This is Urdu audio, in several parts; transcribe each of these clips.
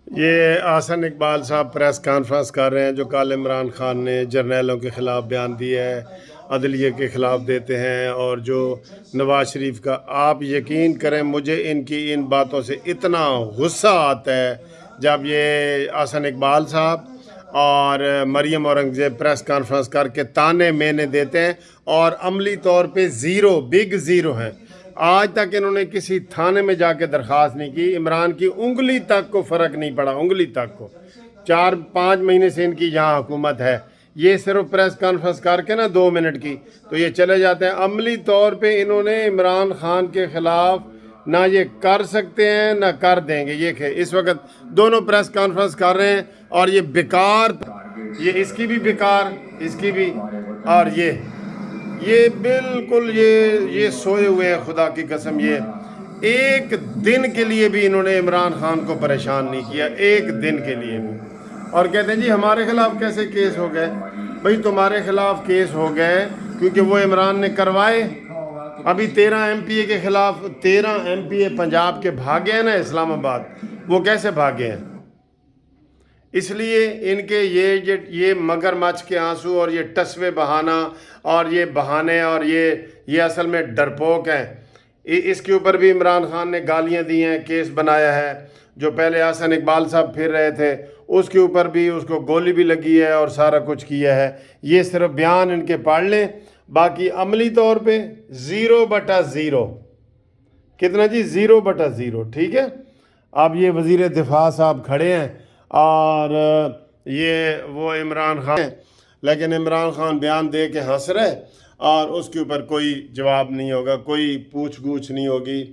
یہ احسن اقبال صاحب پریس کانفرنس کر رہے ہیں جو کل عمران خان نے جرنیلوں کے خلاف بیان دیا ہے، عدلیہ کے خلاف دیتے ہیں، اور جو نواز شریف کا، آپ یقین کریں مجھے ان کی ان باتوں سے اتنا غصہ آتا ہے جب یہ احسن اقبال صاحب اور مریم اورنگزیب پریس کانفرنس کر کے تانے مینے دیتے ہیں اور عملی طور پہ زیرو، بگ زیرو ہیں۔ آج تک انہوں نے کسی تھانے میں جا کے درخواست نہیں کی، عمران کی انگلی تک کو فرق نہیں پڑا، انگلی تک کو۔ 4-5 مہینے سے ان کی یہاں حکومت ہے، یہ صرف پریس کانفرنس کر کے نا 2 منٹ کی تو یہ چلے جاتے ہیں۔ عملی طور پہ انہوں نے عمران خان کے خلاف نہ یہ کر سکتے ہیں نہ کر دیں گے۔ یہ اس وقت دونوں پریس کانفرنس کر رہے ہیں اور یہ بیکار، یہ اس کی بھی بیکار، اس کی بھی، اور یہ بالکل یہ سوئے ہوئے ہیں خدا کی قسم۔ یہ ایک دن کے لیے بھی انہوں نے عمران خان کو پریشان نہیں کیا، ایک دن کے لیے بھی۔ اور کہتے ہیں جی ہمارے خلاف کیسے کیس ہو گئے؟ بھئی تمہارے خلاف کیس ہو گئے کیونکہ وہ عمران نے کروائے۔ ابھی 13 ایم پی اے کے خلاف 13 ایم پی اے پنجاب کے بھاگے ہیں نا اسلام آباد، وہ کیسے بھاگے ہیں؟ اس لیے ان کے یہ مگر مچھ کے آنسو اور یہ ٹسوے بہانہ اور یہ بہانے اور یہ اصل میں ڈرپوک ہیں۔ اس کے اوپر بھی عمران خان نے گالیاں دی ہیں، کیس بنایا ہے۔ جو پہلے احسن اقبال صاحب پھر رہے تھے اس کے اوپر بھی اس کو گولی بھی لگی ہے اور سارا کچھ کیا ہے۔ یہ صرف بیان ان کے پڑھ لیں، باقی عملی طور پہ 0/0۔ کتنا جی؟ 0/0، ٹھیک ہے۔ اب یہ وزیر دفاع صاحب کھڑے ہیں اور یہ وہ عمران خان، لیکن عمران خان بیان دے کے ہنس رہے اور اس کے اوپر کوئی جواب نہیں ہوگا، کوئی پوچھ گوچھ نہیں ہوگی۔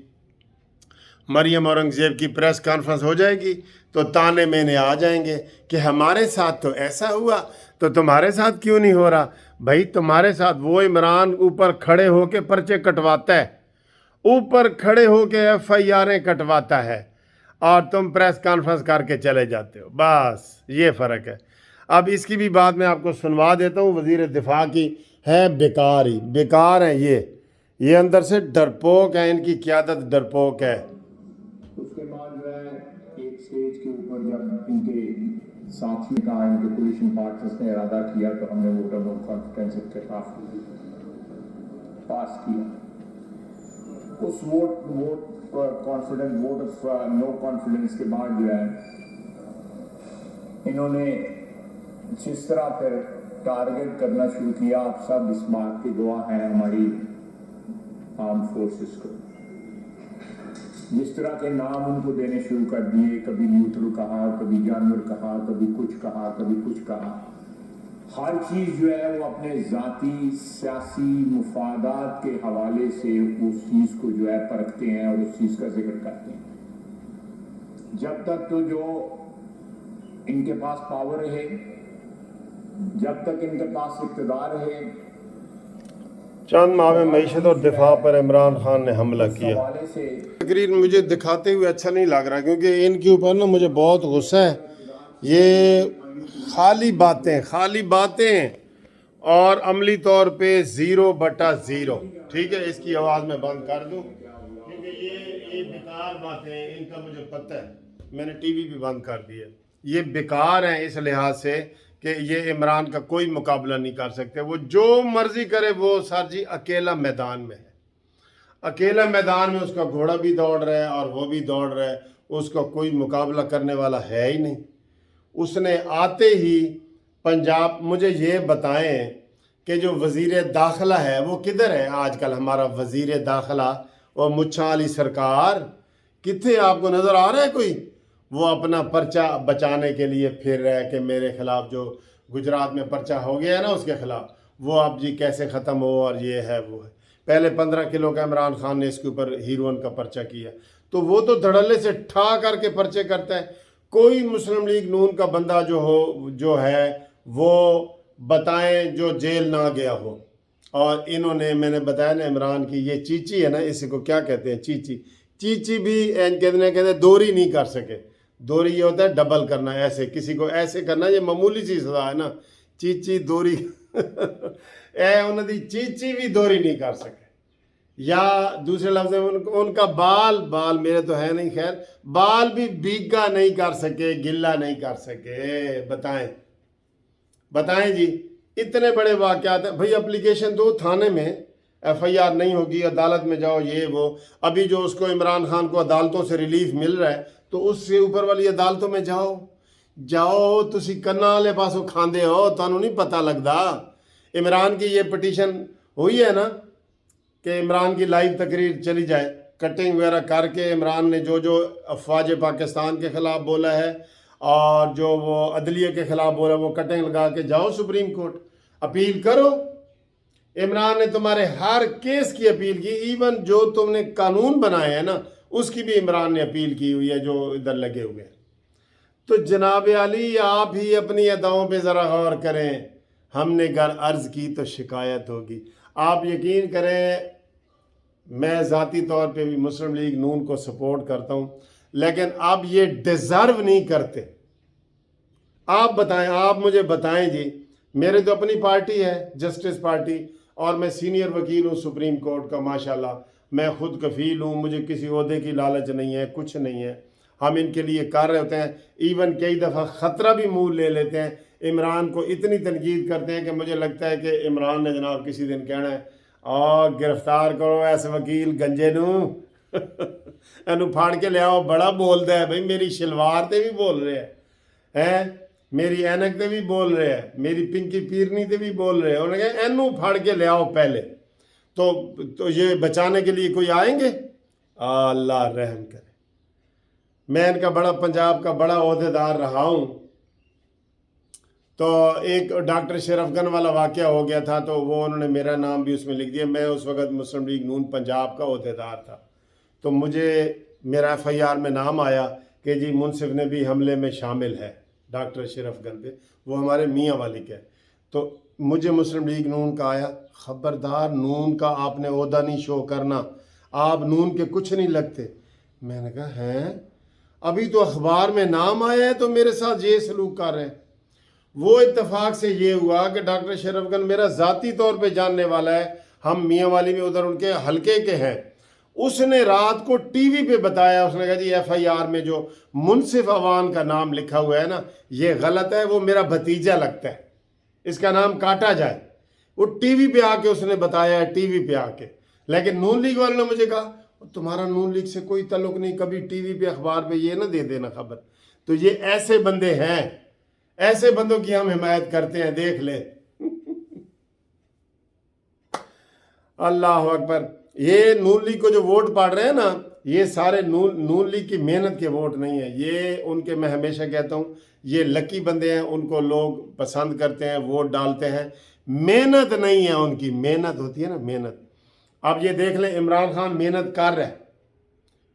مریم اورنگزیب کی پریس کانفرنس ہو جائے گی تو تانے مینے آ جائیں گے کہ ہمارے ساتھ تو ایسا ہوا تو تمہارے ساتھ کیوں نہیں ہو رہا؟ بھائی تمہارے ساتھ وہ عمران اوپر کھڑے ہو کے پرچے کٹواتا ہے، اوپر کھڑے ہو کے FIRیں کٹواتا ہے، اور تم پریس کانفرنس کر کے چلے جاتے ہو، بس یہ فرق ہے۔ اب اس کی بھی بات میں آپ کو سنوا دیتا ہوں، وزیر دفاع کی ہے، بیکار ہی بیکار ہیں یہ اندر سے ڈرپوک ہیں، ان کی قیادت ڈرپوک ہے۔ اس کے بعد جو ہے ایک سٹیج کے اوپر جب ان کے ساتھی کا ان کے کولیشن پارٹنرز نے ارادہ کیا تو ہم نے ووٹ آف نو کانفیڈنس اتفاق پاس کیا۔ اس ووٹ آف نو کانفیڈنس کے بعد جو ہے انہوں نے جس طرح پھر ٹارگٹ کرنا شروع کیا، آپ سب اس بات کی گواہ ہیں ہماری آرم فورسز کو، جس طرح کے نام ان کو دینے شروع کر دیے، کبھی نیوٹرل کہا، کبھی جانور کہا، کبھی کچھ کہا، کبھی کچھ کہا۔ ہر چیز جو ہے وہ اپنے ذاتی سیاسی مفادات کے حوالے سے اس چیز کو جو ہے پرکھتے ہیں اور اس چیز کا ذکر کرتے ہیں۔ جب تک تو جو ان کے پاس پاور رہے، جب تک ان کے پاس اقتدار رہے، چند ماہ میں معیشت اور دفاع پر عمران خان نے حملہ کیا۔ تقریر مجھے دکھاتے ہوئے اچھا نہیں لگ رہا کیونکہ ان کے اوپر نا مجھے بہت غصہ ہے۔ یہ خالی باتیں اور عملی طور پہ 0/0، ٹھیک ہے۔ اس کی آواز میں بند کر دوں کیونکہ یہ بیکار باتیں ہیں، ان کا مجھے پتہ ہے، میں نے ٹی وی بھی بند کر دیا۔ یہ بیکار ہیں اس لحاظ سے کہ یہ عمران کا کوئی مقابلہ نہیں کر سکتے، وہ جو مرضی کرے، وہ سر جی اکیلا میدان میں ہے، اکیلا میدان میں اس کا گھوڑا بھی دوڑ رہا ہے اور وہ بھی دوڑ رہا ہے، اس کا کوئی مقابلہ کرنے والا ہے ہی نہیں۔ اس نے آتے ہی پنجاب، مجھے یہ بتائیں کہ جو وزیر داخلہ ہے وہ کدھر ہے آج کل؟ ہمارا وزیر داخلہ اور مچھاں علی سرکار کتنے آپ کو نظر آ رہا ہے کوئی؟ وہ اپنا پرچہ بچانے کے لیے پھر رہا ہے کہ میرے خلاف جو گجرات میں پرچہ ہو گیا ہے نا اس کے خلاف، وہ اب جی کیسے ختم ہو، اور یہ ہے وہ ہے۔ پہلے 15 کلو کا عمران خان نے اس کے اوپر ہیروئن کا پرچہ کیا، تو وہ تو دھڑلے سے ٹھا کر کے پرچے کرتا ہے۔ کوئی مسلم لیگ نون کا بندہ جو ہے وہ بتائیں جو جیل نہ گیا ہو۔ اور انہوں نے، میں نے بتایا نا عمران کی یہ چیچی ہے نا، اسی کو کیا کہتے ہیں، چیچی بھی کہتے ہیں دوری نہیں کر سکے۔ دوری یہ ہوتا ہے ڈبل کرنا، ایسے کسی کو ایسے کرنا، یہ معمولی سی سزا ہے نا، چیچی دوری انہوں دی چیچی بھی دوری نہیں کر سکے۔ یا دوسرے لفظ میں ان کا بال میرے تو ہے نہیں، خیر بال بھی بھیگا نہیں کر سکے، گلا نہیں کر سکے۔ بتائیں جی، اتنے بڑے واقعات ہیں بھئی۔ اپلیکیشن دو تھانے میں، ایف آئی آر نہیں ہوگی، عدالت میں جاؤ، یہ وہ۔ ابھی جو اس کو عمران خان کو عدالتوں سے ریلیف مل رہا ہے، تو اس سے اوپر والی عدالتوں میں جاؤ تسی کناں والے پاسوں کھاندے ہو، تانوں نہیں پتہ لگدا۔ عمران کی یہ پٹیشن ہوئی ہے نا کہ عمران کی لائیو تقریر چلی جائے، کٹنگ وغیرہ کر کے عمران نے جو افواج پاکستان کے خلاف بولا ہے اور جو وہ عدلیہ کے خلاف بولا، وہ کٹنگ لگا کے جاؤ سپریم کورٹ، اپیل کرو۔ عمران نے تمہارے ہر کیس کی اپیل کی، ایون جو تم نے قانون بنائے ہیں نا، اس کی بھی عمران نے اپیل کی ہوئی ہے، جو ادھر لگے ہوئے ہیں۔ تو جناب علی، آپ ہی اپنی اداؤں پہ ذرا غور کریں۔ ہم نے گر عرض کی تو شکایت ہوگی۔ آپ یقین کریں، میں ذاتی طور پہ بھی مسلم لیگ نون کو سپورٹ کرتا ہوں، لیکن اب یہ ڈیزرو نہیں کرتے۔ آپ بتائیں، آپ مجھے بتائیں جی، میرے تو اپنی پارٹی ہے جسٹس پارٹی، اور میں سینئر وکیل ہوں سپریم کورٹ کا، ماشاءاللہ میں خود کفیل ہوں، مجھے کسی عہدے کی لالچ نہیں ہے، کچھ نہیں ہے۔ ہم ان کے لیے کر رہے ہوتے ہیں، ایون کئی دفعہ خطرہ بھی مول لے لیتے ہیں۔ عمران کو اتنی تنقید کرتے ہیں کہ مجھے لگتا ہے کہ عمران نے جناب کسی دن کہنا ہے، گرفتار کرو ایسے وکیل گنجے نو اینو پھاڑ کے لے آؤ، بڑا بولتا ہے بھئی، میری شلوار تے بھی بول رہے ہیں، میری اینک تے بھی بول رہے ہیں، میری پنکی پیرنی تے بھی بول رہے ہیں۔ انہوں نے کہا اینو پھاڑ کے لے آؤ پہلے، تو یہ بچانے کے لیے کوئی آئیں گے؟ اللہ رحم کرے۔ میں ان کا پنجاب کا بڑا عہدیدار رہا ہوں، تو ایک ڈاکٹر شرف گن والا واقعہ ہو گیا تھا، تو وہ انہوں نے میرا نام بھی اس میں لکھ دیا۔ میں اس وقت مسلم لیگ نون پنجاب کا عہدیدار تھا، تو مجھے میرا ایف آئی آر میں نام آیا کہ جی منصف نے بھی حملے میں شامل ہے ڈاکٹر شرف گن پہ، وہ ہمارے میاں والی کا ہے۔ تو مجھے مسلم لیگ نون کا آیا، خبردار نون کا آپ نے عہدہ نہیں شو کرنا، آپ نون کے کچھ نہیں لگتے۔ میں نے کہا ہیں، ابھی تو اخبار میں نام آیا ہے تو میرے ساتھ یہ سلوک کر رہے ہیں۔ وہ اتفاق سے یہ ہوا کہ ڈاکٹر شرف گن میرا ذاتی طور پہ جاننے والا ہے، ہم میاں والی میں ادھر ان کے حلقے کے ہیں۔ اس نے رات کو ٹی وی پہ بتایا، اس نے کہا جی ایف آئی آر میں جو منصف عوان کا نام لکھا ہوا ہے نا، یہ غلط ہے، وہ میرا بھتیجا لگتا ہے، اس کا نام کاٹا جائے۔ وہ ٹی وی پہ آ کے اس نے بتایا ہے، ٹی وی پہ آ کے۔ لیکن نون لیگ والوں نے مجھے کہا تمہارا نون لیگ سے کوئی تعلق نہیں، کبھی ٹی وی پہ اخبار پہ یہ نہ دے دینا خبر۔ تو یہ ایسے بندے ہیں، ایسے بندوں کی ہم حمایت کرتے ہیں، دیکھ لیں۔ اللہ اکبر۔ یہ نون لیگ کو جو ووٹ پاڑ رہے ہیں نا، یہ سارے نون لیگ کی محنت کے ووٹ نہیں ہیں، یہ ان کے، میں ہمیشہ کہتا ہوں، یہ لکی بندے ہیں، ان کو لوگ پسند کرتے ہیں، ووٹ ڈالتے ہیں، محنت نہیں ہے ان کی، محنت ہوتی ہے نا، محنت۔ اب یہ دیکھ لیں، عمران خان محنت کر رہا ہے،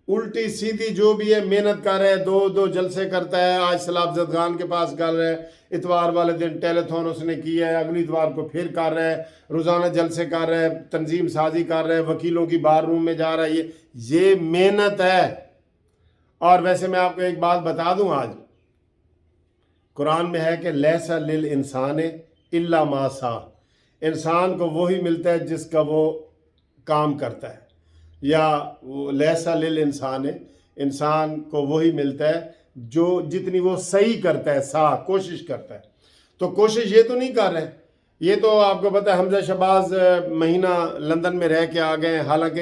الٹی سیدھی جو بھی ہے محنت کر رہا ہے، دو جلسے کرتا ہے، آج سلاب زدگان کے پاس کر رہا ہے، اتوار والے دن ٹیلی تھون اس نے کیا ہے، اگلی اتوار کو پھر کر رہا ہے، روزانہ جلسے کر رہا ہے، تنظیم سازی کر رہا ہے، وکیلوں کی بار روم میں جا رہا ہے، یہ محنت ہے۔ اور ویسے میں آپ کو ایک بات بتا دوں، آج قرآن میں ہے کہ لیس للانسان الا ما سعی، انسان کو وہی ملتا ہے جس کا وہ کام کرتا ہے، یا لیسا للانسان، انسان کو وہی ملتا ہے جو جتنی وہ صحیح کرتا ہے، کوشش کرتا ہے۔ تو کوشش یہ تو نہیں کر رہے، یہ تو آپ کو پتہ ہے حمزہ شہباز مہینہ لندن میں رہ کے آ گئے، حالانکہ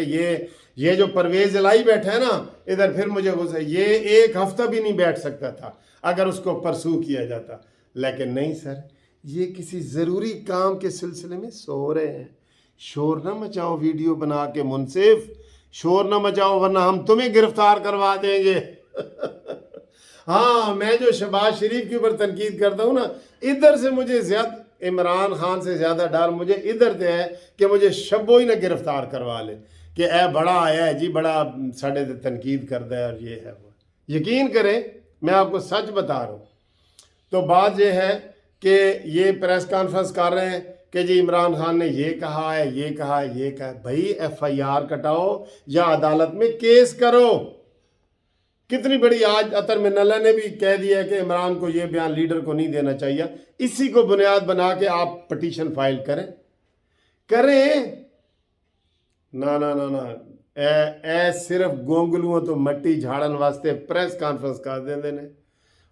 یہ جو پرویز الہی بیٹھا ہے نا ادھر، پھر مجھے غصہ، یہ ایک ہفتہ بھی نہیں بیٹھ سکتا تھا اگر اس کو پرسو کیا جاتا، لیکن نہیں سر، یہ کسی ضروری کام کے سلسلے میں سو رہے ہیں۔ شور نہ مچاؤ ویڈیو بنا کے، منصف شور نہ مچاؤ ورنہ ہم تمہیں گرفتار کروا دیں گے۔ ہاں، میں جو شہباز شریف کے اوپر تنقید کرتا ہوں نا، ادھر سے مجھے زیادہ، عمران خان سے زیادہ ڈر مجھے ادھر سے ہے کہ مجھے شبو ہی نہ گرفتار کروا لے کہ اے بڑا آیا ہے جی، بڑا ساڑھے تنقید کرتا ہے اور یہ ہے وہ۔ یقین کریں، میں آپ کو سچ بتا رہا ہوں۔ تو بات یہ ہے کہ یہ پریس کانفرنس کر رہے ہیں کہ جی عمران خان نے یہ کہا ہے، یہ کہا ہے، یہ کہا ہے۔ بھائی ایف آئی آر کٹاؤ یا عدالت میں کیس کرو۔ کتنی بڑی، آج اطہر من اللہ نے بھی کہہ دیا ہے کہ عمران کو یہ بیان لیڈر کو نہیں دینا چاہیے، اسی کو بنیاد بنا کے آپ پٹیشن فائل کریں۔ ਨਾ ਇਹ ਸਿਰਫ ਗੋਂਗਲੂਆਂ ਤੋਂ ਮਿੱਟੀ ਝਾੜਨ ਵਾਸਤੇ ਪ੍ਰੈਸ ਕਾਨਫਰੰਸ ਕਰ ਦਿੰਦੇ ਨੇ।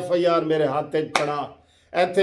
FIR ਮੇਰੇ ਹੱਥ 'ਚ ਪੜਾ, ਇੱਥੇ